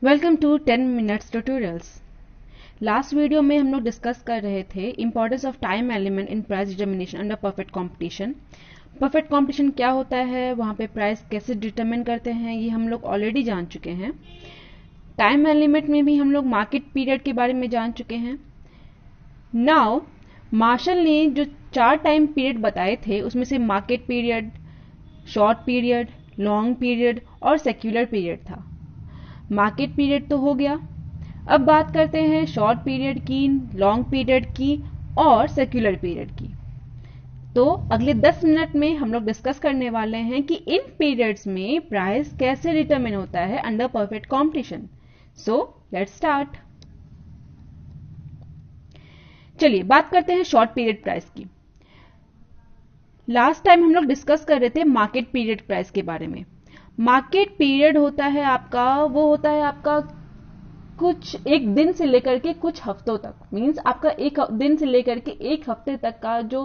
Welcome to 10 minutes tutorials. Last video में हम लोग डिस्कस कर रहे थे importance of time element in price determination under perfect competition. Perfect competition क्या होता है, वहां पे प्राइस कैसे डिटरमिन करते हैं, ये हम लोग ऑलरेडी जान चुके हैं। टाइम एलिमेंट में भी हम लोग मार्केट पीरियड के बारे में जान चुके हैं। नाउ मार्शल ने जो 4 टाइम पीरियड बताए थे उसमें से market period, short period, long period और सेक्युलर पीरियड था। मार्केट पीरियड तो हो गया। अब बात करते हैं शॉर्ट पीरियड की, लॉन्ग पीरियड की और सेक्युलर पीरियड की। तो अगले 10 मिनट में हम लोग डिस्कस करने वाले हैं कि इन पीरियड्स में प्राइस कैसे डिटरमिन होता है under perfect competition. So let's start. चलिए बात करते हैं शॉर्ट पीरियड प्राइस की। लास्ट टाइम हम लोग डिस्कस कर रहे थे मार्केट पीरियड प्राइस के बारे में। मार्केट पीरियड होता है आपका कुछ एक दिन से लेकर के कुछ हफ्तों तक, मींस आपका एक दिन से लेकर के एक हफ्ते तक का जो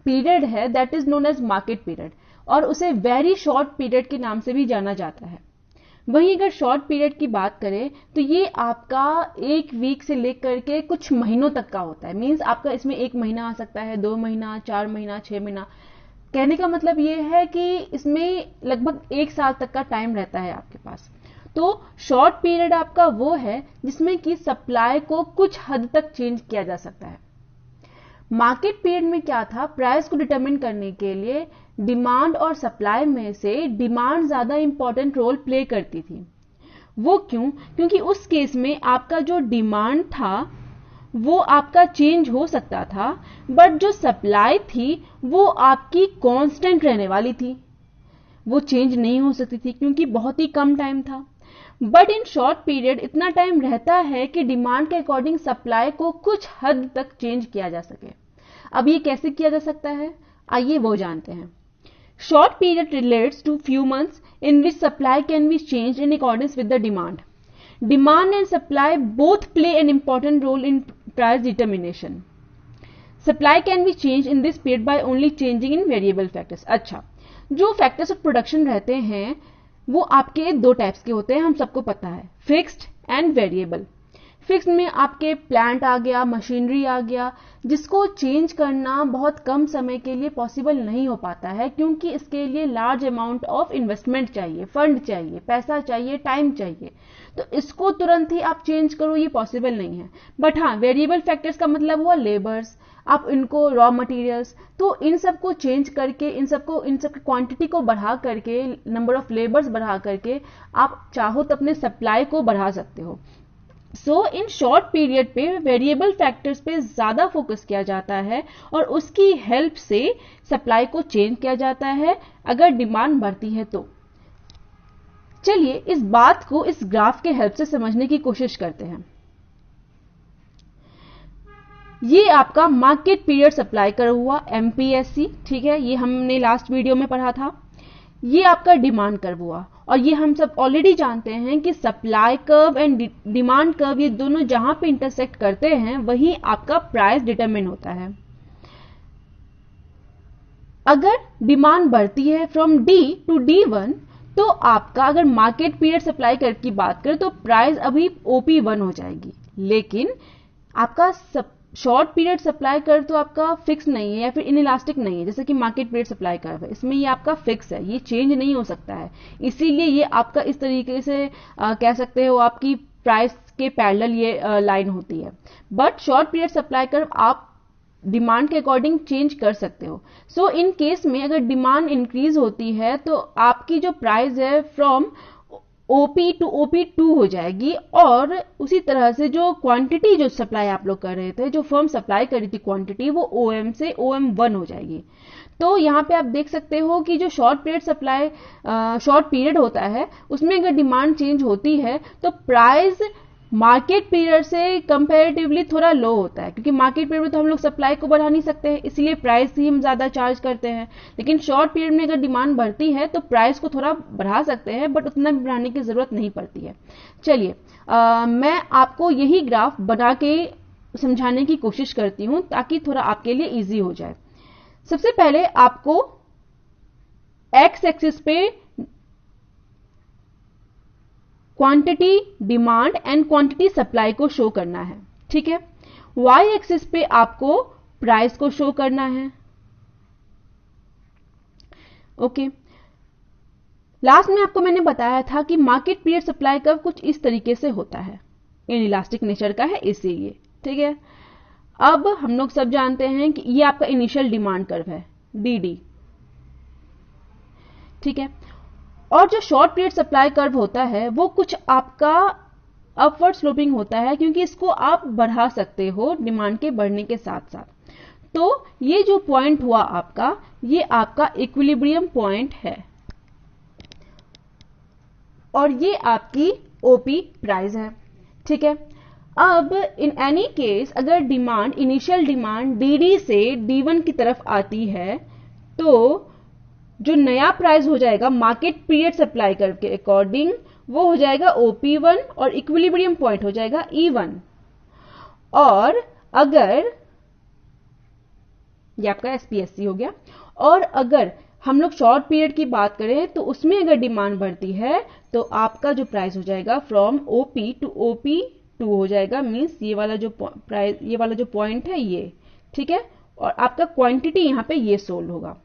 पीरियड है that is known as market period, और उसे वेरी शॉर्ट पीरियड के नाम से भी जाना जाता है। वहीं अगर शॉर्ट पीरियड की बात करें तो ये आपका एक वीक से लेकर के कुछ महीनों तक का होता है। मींस आपका इसमें 1 महीना आ सकता है, 2 महीना, 4 महीना, 6 महीना। कहने का मतलब ये है कि इसमें लगभग 1 साल तक का टाइम रहता है आपके पास। तो शॉर्ट पीरियड आपका वो है जिसमें कि सप्लाई को कुछ हद तक चेंज किया जा सकता है। मार्केट पीरियड में क्या था, प्राइस को डिटरमिन करने के लिए डिमांड और सप्लाई में से डिमांड ज्यादा इंपॉर्टेंट रोल प्ले करती थी। वो क्यों? क्योंकि उस केस में आपका जो डिमांड था वो आपका चेंज हो सकता था, बट जो सप्लाई थी वो आपकी कांस्टेंट रहने वाली थी, वो चेंज नहीं हो सकती थी क्योंकि बहुत ही कम टाइम था। बट इन शॉर्ट पीरियड इतना टाइम रहता है कि डिमांड के अकॉर्डिंग सप्लाई को कुछ हद तक चेंज किया जा सके। अब ये कैसे किया जा सकता है, आइए वो जानते हैं। Short period relates to few months in which supply can be change in accordance with the demand. Demand and supply both play an important role in price determination. Supply can be changed in this period by only changing in variable factors. अच्छा, जो factors of production रहते हैं वो आपके 2 types के होते हैं, हम सबको पता है, फिक्स्ड एंड वेरिएबल। फिक्स्ड में आपके प्लांट आ गया, मशीनरी आ गया, जिसको चेंज करना बहुत कम समय के लिए पॉसिबल नहीं हो पाता है क्योंकि इसके लिए लार्ज अमाउंट ऑफ इन्वेस्टमेंट चाहिए, फंड चाहिए, पैसा चाहिए, टाइम चाहिए। तो इसको तुरंत ही आप चेंज करो, ये पॉसिबल नहीं है। बट हाँ, वेरिएबल फैक्टर्स का मतलब हुआ लेबर्स, आप इनको रॉ मटेरियल्स, तो इन सबको चेंज करके इन सब क्वांटिटी को बढ़ा करके, नंबर ऑफ लेबर्स बढ़ा करके आप चाहो तो अपने सप्लाई को बढ़ा सकते हो। सो इन शॉर्ट पीरियड पे वेरिएबल फैक्टर्स पे ज्यादा फोकस किया जाता है और उसकी हेल्प से सप्लाई को चेंज किया जाता है अगर डिमांड बढ़ती है तो। चलिए इस बात को इस ग्राफ के हेल्प से समझने की कोशिश करते हैं। ये आपका मार्केट पीरियड सप्लाई कर्व हुआ, एमपीएससी, ठीक है, ये हमने लास्ट वीडियो में पढ़ा था। ये आपका डिमांड कर्व हुआ, और ये हम सब ऑलरेडी जानते हैं कि supply curve and demand curve ये दोनों जहां पे इंटरसेक्ट करते हैं वहीं आपका प्राइस डिटरमिन होता है। अगर डिमांड बढ़ती है फ्रॉम डी टू D1 तो आपका, अगर मार्केट पीरियड सप्लाई कर्व की बात करें तो प्राइस अभी OP1 हो जाएगी। लेकिन आपका शॉर्ट पीरियड सप्लाई कर्व तो आपका फिक्स नहीं है या फिर इनइलास्टिक नहीं है, जैसे कि मार्केट पीरियड सप्लाई कर्व है, इसमें ये आपका फिक्स है, ये चेंज नहीं हो सकता है। इसीलिए ये आपका इस तरीके से कह सकते हो आपकी प्राइस के पैरेलल ये लाइन होती है। But short period supply curve आप डिमांड के अकॉर्डिंग चेंज कर सकते हो। सो इन केस में अगर डिमांड इंक्रीज होती है तो आपकी जो प्राइस है फ्रॉम OP टू OP2 हो जाएगी, और उसी तरह से जो क्वांटिटी जो सप्लाई आप लोग कर रहे थे, जो फर्म सप्लाई कर रही थी क्वांटिटी, वो OM से OM1 हो जाएगी। तो यहां पे आप देख सकते हो कि जो शॉर्ट पीरियड होता है उसमें अगर डिमांड चेंज होती है तो प्राइस मार्केट पीरियड से कंपैरेटिवली थोड़ा लो होता है, क्योंकि मार्केट पीरियड में तो हम लोग सप्लाई को बढ़ा नहीं सकते हैं, इसलिए प्राइस ही हम ज्यादा चार्ज करते हैं। लेकिन शॉर्ट पीरियड में अगर डिमांड बढ़ती है तो प्राइस को थोड़ा बढ़ा सकते हैं, बट उतना भी बढ़ाने की जरूरत नहीं पड़ती है। चलिए मैं आपको यही ग्राफ बना के समझाने की कोशिश करती हूं ताकि थोड़ा आपके लिए इजी हो जाए। सबसे पहले आपको एक्स एक्सिस पे quantity demand and quantity supply को शो करना है, ठीक है। वाई एक्सिस पे आपको प्राइस को शो करना है, ओके। लास्ट में आपको मैंने बताया था कि मार्केट पीरियड सप्लाई कर्व कुछ इस तरीके से होता है, इन इलास्टिक नेचर का है इसीलिए, ठीक है। अब हम लोग सब जानते हैं कि ये आपका इनिशियल डिमांड कर्व है, डी, ठीक है। और जो शॉर्ट पीरियड सप्लाई कर्व होता है वो कुछ आपका अपवर्ड स्लोपिंग होता है, क्योंकि इसको आप बढ़ा सकते हो डिमांड के बढ़ने के साथ साथ। तो ये जो पॉइंट हुआ आपका, ये आपका इक्विलिब्रियम पॉइंट है और ये आपकी ओपी प्राइस है, ठीक है। अब इन एनी केस अगर डिमांड, इनिशियल डिमांड डी से D1 की तरफ आती है तो जो नया प्राइस हो जाएगा मार्केट पीरियड सप्लाई कर्व के अकॉर्डिंग वो हो जाएगा OP1 और इक्विलिब्रियम पॉइंट हो जाएगा E1। और अगर ये आपका SPSC हो गया, और अगर हम लोग शॉर्ट पीरियड की बात करें तो उसमें अगर डिमांड बढ़ती है तो आपका जो प्राइस हो जाएगा फ्रॉम OP टू OP2 हो जाएगा, मींस ये वाला जो प्राइस, ये वाला जो पॉइंट है ये, ठीक है। और आपका क्वांटिटी यहां पे ये सोल्ड होगा।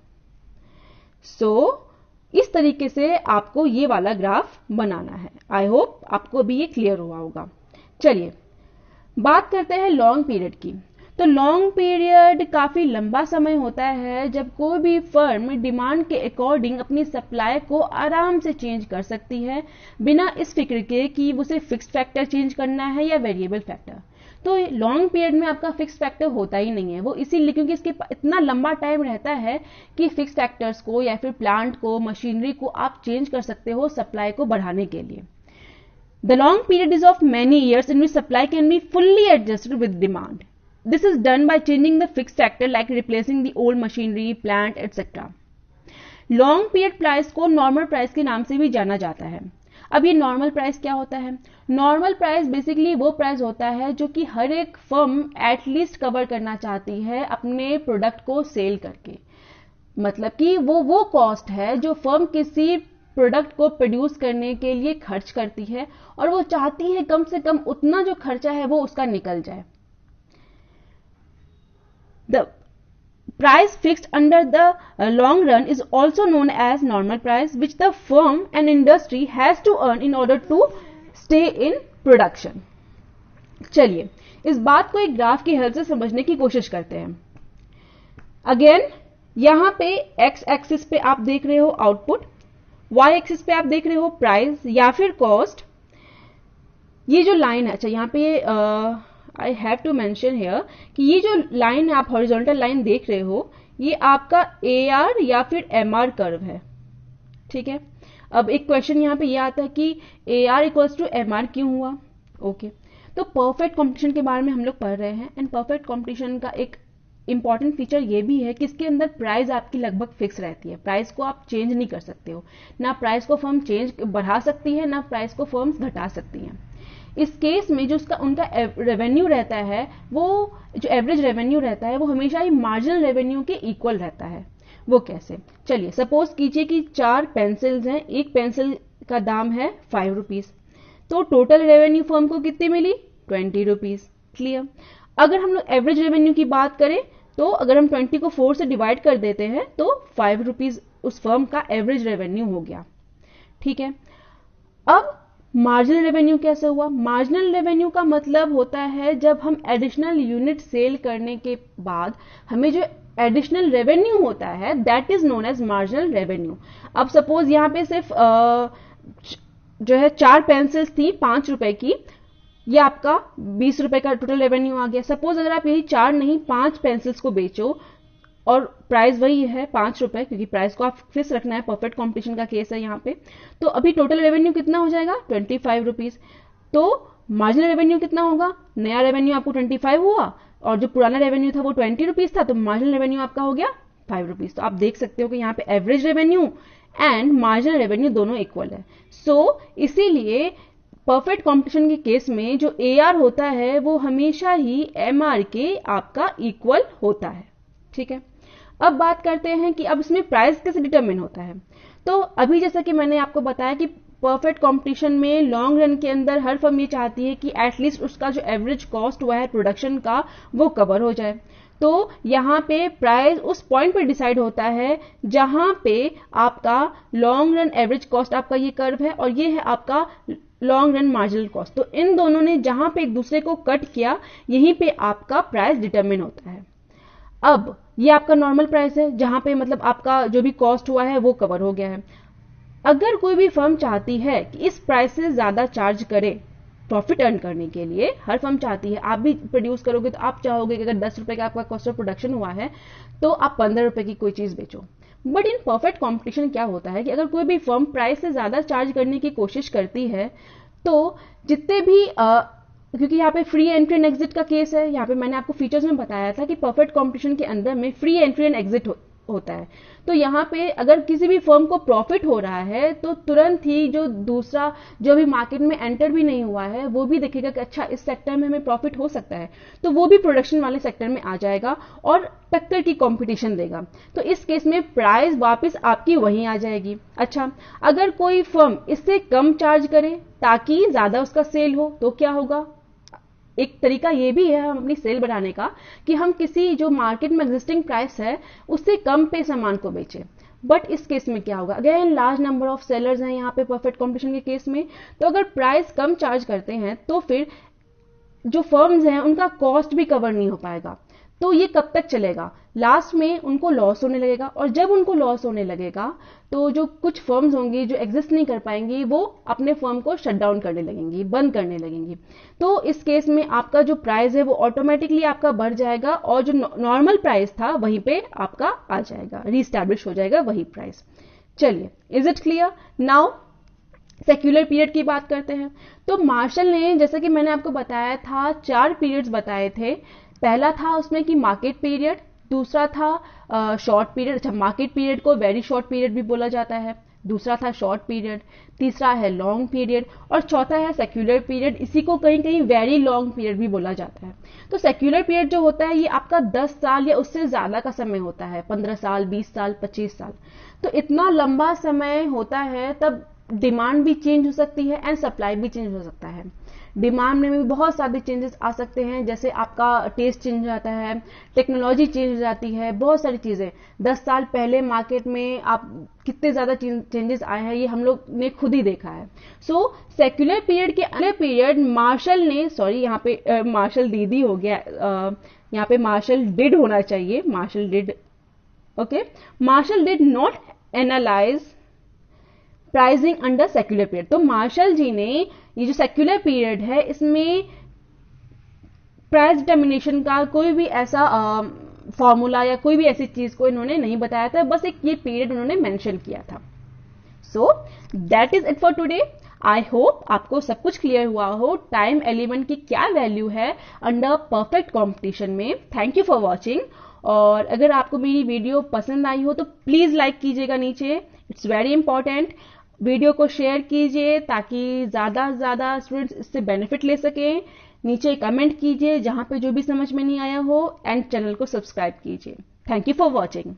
इस तरीके से आपको ये वाला ग्राफ बनाना है। आई होप आपको भी ये क्लियर हुआ होगा। चलिए बात करते हैं लॉन्ग पीरियड की। तो लॉन्ग पीरियड काफी लंबा समय होता है जब कोई भी फर्म डिमांड के अकॉर्डिंग अपनी सप्लाई को आराम से चेंज कर सकती है, बिना इस फिक्र के कि उसे फिक्स्ड फैक्टर चेंज करना है या वेरिएबल फैक्टर। तो लॉन्ग पीरियड में आपका फिक्स फैक्टर होता ही नहीं है, वो इसीलिए क्योंकि इसके इतना लंबा टाइम रहता है कि फिक्स फैक्टर्स को या फिर प्लांट को, मशीनरी को आप चेंज कर सकते हो सप्लाई को बढ़ाने के लिए। The long period is of many years in which supply can be fully adjusted with demand. This is done by changing the fix factor like replacing the old machinery, plant etcetera. Long period price को normal price के नाम से भी जाना जाता है। अब ये नॉर्मल प्राइस क्या होता है? नॉर्मल प्राइस बेसिकली वो प्राइस होता है जो कि हर एक फर्म एटलीस्ट कवर करना चाहती है अपने प्रोडक्ट को सेल करके। मतलब कि वो कॉस्ट है जो फर्म किसी प्रोडक्ट को प्रोड्यूस करने के लिए खर्च करती है और वो चाहती है कम से कम उतना जो खर्चा है वो उसका निकल जाए। The price fixed under the long run is also known as normal price, which the firm and industry has to earn in order to stay in production. चलिए इस बात को एक ग्राफ की हेल्प से समझने की कोशिश करते हैं। अगेन यहां पे x एक्सिस पे आप देख रहे हो आउटपुट, y एक्सिस पे आप देख रहे हो प्राइस या फिर कॉस्ट। ये जो लाइन है, अच्छा यहां पे I have to mention here कि ये जो लाइन आप हॉरिजॉन्टल लाइन देख रहे हो ये आपका AR या फिर MR कर्व है, ठीक है। अब एक क्वेश्चन यहां पे ये आता है कि AR इक्वल्स टू MR क्यों हुआ? ओके तो परफेक्ट कॉम्पिटिशन के बारे में हम लोग पढ़ रहे हैं एंड परफेक्ट कॉम्पिटिशन का एक इंपॉर्टेंट फीचर ये भी है कि इसके अंदर प्राइस आपकी लगभग फिक्स रहती है। प्राइस को आप चेंज नहीं कर सकते हो, ना प्राइस को फर्म चेंज बढ़ा सकती है ना प्राइस को फर्म्स घटा सकती हैं। इस केस में जो उनका रेवेन्यू रहता है, वो जो एवरेज रेवेन्यू रहता है वो हमेशा ही मार्जिनल रेवेन्यू के इक्वल रहता है। वो कैसे? चलिए सपोज कीजिए कि 4 पेंसिल्स हैं, एक पेंसिल का दाम है 5 रुपीज, तो टोटल रेवेन्यू फर्म को कितनी मिली? 20 रुपीज। क्लियर? अगर हम लोग एवरेज रेवेन्यू की बात करें तो अगर हम 20 को 4 से डिवाइड कर देते हैं तो 5 रुपीज उस फर्म का एवरेज रेवेन्यू हो गया, ठीक है। अब मार्जिनल रेवेन्यू कैसे हुआ? मार्जिनल रेवेन्यू का मतलब होता है जब हम एडिशनल यूनिट सेल करने के बाद हमें जो एडिशनल रेवेन्यू होता है that is known as marginal revenue. अब सपोज यहां पे सिर्फ जो है 4 पेंसिल्स थी 5 रुपए की, ये आपका 20 रुपए का टोटल रेवेन्यू आ गया। सपोज अगर आप यही 4 नहीं 5 पेंसिल्स को बेचो और प्राइस वही है 5 रुपए, क्योंकि प्राइस को आप फिक्स रखना है, परफेक्ट कॉम्पिटिशन का केस है यहाँ पे, तो अभी टोटल रेवेन्यू कितना हो जाएगा? 25 रुपीज। तो मार्जिनल रेवेन्यू कितना होगा? नया रेवेन्यू आपको 25 हुआ और जो पुराना रेवेन्यू था वो 20 रुपीज था, तो मार्जिनल रेवेन्यू आपका हो गया 5 रुपीज। तो आप देख सकते हो कि यहाँ पे average revenue and marginal revenue दोनों इक्वल है। सो इसीलिए परफेक्ट कॉम्पिटिशन के केस में जो AR होता है वो हमेशा ही MR के आपका इक्वल होता है, ठीक है। अब बात करते हैं कि अब इसमें प्राइस कैसे डिटरमिन होता है। तो अभी जैसा कि मैंने आपको बताया कि परफेक्ट कंपटीशन में लॉन्ग रन के अंदर हर फर्म ये चाहती है कि एटलीस्ट उसका जो एवरेज कॉस्ट हुआ है प्रोडक्शन का वो कवर हो जाए। तो यहाँ पे प्राइस उस पॉइंट पे डिसाइड होता है जहां पे आपका लॉन्ग रन एवरेज कॉस्ट, आपका ये कर्व है और ये है आपका लॉन्ग रन मार्जिनल कॉस्ट। तो इन दोनों ने जहां पे एक दूसरे को कट किया, यहीं पे आपका प्राइस डिटरमिन होता है। अब ये आपका नॉर्मल प्राइस है जहां पे मतलब आपका जो भी कॉस्ट हुआ है वो कवर हो गया है। अगर कोई भी फर्म चाहती है कि इस प्राइस से ज्यादा चार्ज करे प्रॉफिट अर्न करने के लिए, हर फर्म चाहती है, आप भी प्रोड्यूस करोगे तो आप चाहोगे कि अगर 10 रुपए का आपका कॉस्ट ऑफ प्रोडक्शन हुआ है तो आप 15 रुपए की कोई चीज बेचो। बट इन परफेक्ट कंपटीशन क्या होता है कि अगर कोई भी फर्म प्राइस से ज्यादा चार्ज करने की कोशिश करती है तो जितने भी क्योंकि यहाँ पे फ्री एंट्री एंड एग्जिट का केस है, यहाँ पे मैंने आपको फीचर्स में बताया था कि परफेक्ट कंपटीशन के अंदर में फ्री एंट्री एंड एग्जिट होता है। तो यहाँ पे अगर किसी भी फर्म को प्रॉफिट हो रहा है तो तुरंत ही जो दूसरा जो भी मार्केट में एंटर भी नहीं हुआ है वो भी देखेगा कि अच्छा इस सेक्टर में हमें प्रॉफिट हो सकता है, तो वो भी प्रोडक्शन वाले सेक्टर में आ जाएगा और टक्कर की कंपटीशन देगा। तो इस केस में प्राइस वापस आपकी वहीं आ जाएगी। अच्छा, अगर कोई फर्म इससे कम चार्ज करे ताकि ज्यादा उसका सेल हो तो क्या होगा? एक तरीका ये भी है हम अपनी सेल बढ़ाने का कि हम किसी जो मार्केट में एग्जिस्टिंग प्राइस है उससे कम पे सामान को बेचें। बट इस केस में क्या होगा? Again large number of sellers हैं यहाँ पे परफेक्ट कंपटीशन के केस में, तो अगर प्राइस कम चार्ज करते हैं तो फिर जो फर्म्स हैं उनका कॉस्ट भी कवर नहीं हो पाएगा। तो ये कब तक चलेगा? लास्ट में उनको लॉस होने लगेगा, और जब उनको लॉस होने लगेगा तो जो कुछ फर्म्स होंगी जो एग्जिस्ट नहीं कर पाएंगी वो अपने फर्म को शट डाउन करने लगेंगी, बंद करने लगेंगी। तो इस केस में आपका जो प्राइस है वो ऑटोमेटिकली आपका बढ़ जाएगा और जो नॉर्मल प्राइस था वहीं पे आपका आ जाएगा, रीस्टैब्लिश हो जाएगा वही प्राइस। चलिए, is it clear? Now secular period की बात करते हैं। तो मार्शल ने, जैसा कि मैंने आपको बताया था, 4 पीरियड्स बताए थे। पहला था उसमें कि मार्केट पीरियड, दूसरा था शॉर्ट पीरियड। अच्छा, मार्केट पीरियड को वेरी शॉर्ट पीरियड भी बोला जाता है। दूसरा था शॉर्ट पीरियड, तीसरा है लॉन्ग पीरियड और चौथा है सेक्युलर पीरियड। इसी को कहीं कहीं वेरी लॉन्ग पीरियड भी बोला जाता है। तो सेक्युलर पीरियड जो होता है ये आपका 10 साल या उससे ज्यादा का समय होता है, 15 साल, 20 साल, 25 साल। तो इतना लंबा समय होता है, तब डिमांड भी चेंज हो सकती है एंड सप्लाई भी चेंज हो सकता है। डिमांड में भी बहुत सारे चेंजेस आ सकते हैं, जैसे आपका टेस्ट चेंज हो जाता है, टेक्नोलॉजी चेंज हो जाती है, बहुत सारी चीजें। 10 साल पहले मार्केट में आप कितने ज्यादा चेंजेस आए हैं ये हम लोग ने खुद ही देखा है। सो सेक्युलर पीरियड के अगले पीरियड मार्शल ने, सॉरी यहाँ पे मार्शल दीदी हो गया, यहाँ पे मार्शल डिड होना चाहिए, Marshall did, okay. Marshall did not analyse pricing under secular period. तो मार्शल जी ने ये जो सेक्युलर पीरियड है इसमें प्राइस डिटर्मिनेशन का कोई भी ऐसा फॉर्मूला या कोई भी ऐसी चीज को इन्होंने नहीं बताया था, बस एक ये पीरियड उन्होंने मेंशन किया था। So that is it for today. I hope आपको सब कुछ क्लियर हुआ हो, टाइम एलिमेंट की क्या वैल्यू है अंडर परफेक्ट कंपटीशन में। Thank you for watching. और अगर आपको मेरी वीडियो पसंद आई हो तो प्लीज लाइक कीजिएगा नीचे, इट्स वेरी इंपॉर्टेंट। वीडियो को शेयर कीजिए ताकि ज्यादा से ज्यादा स्टूडेंट्स इससे बेनिफिट ले सकें। नीचे कमेंट कीजिए जहां पे जो भी समझ में नहीं आया हो, एंड चैनल को सब्सक्राइब कीजिए। Thank you for watching.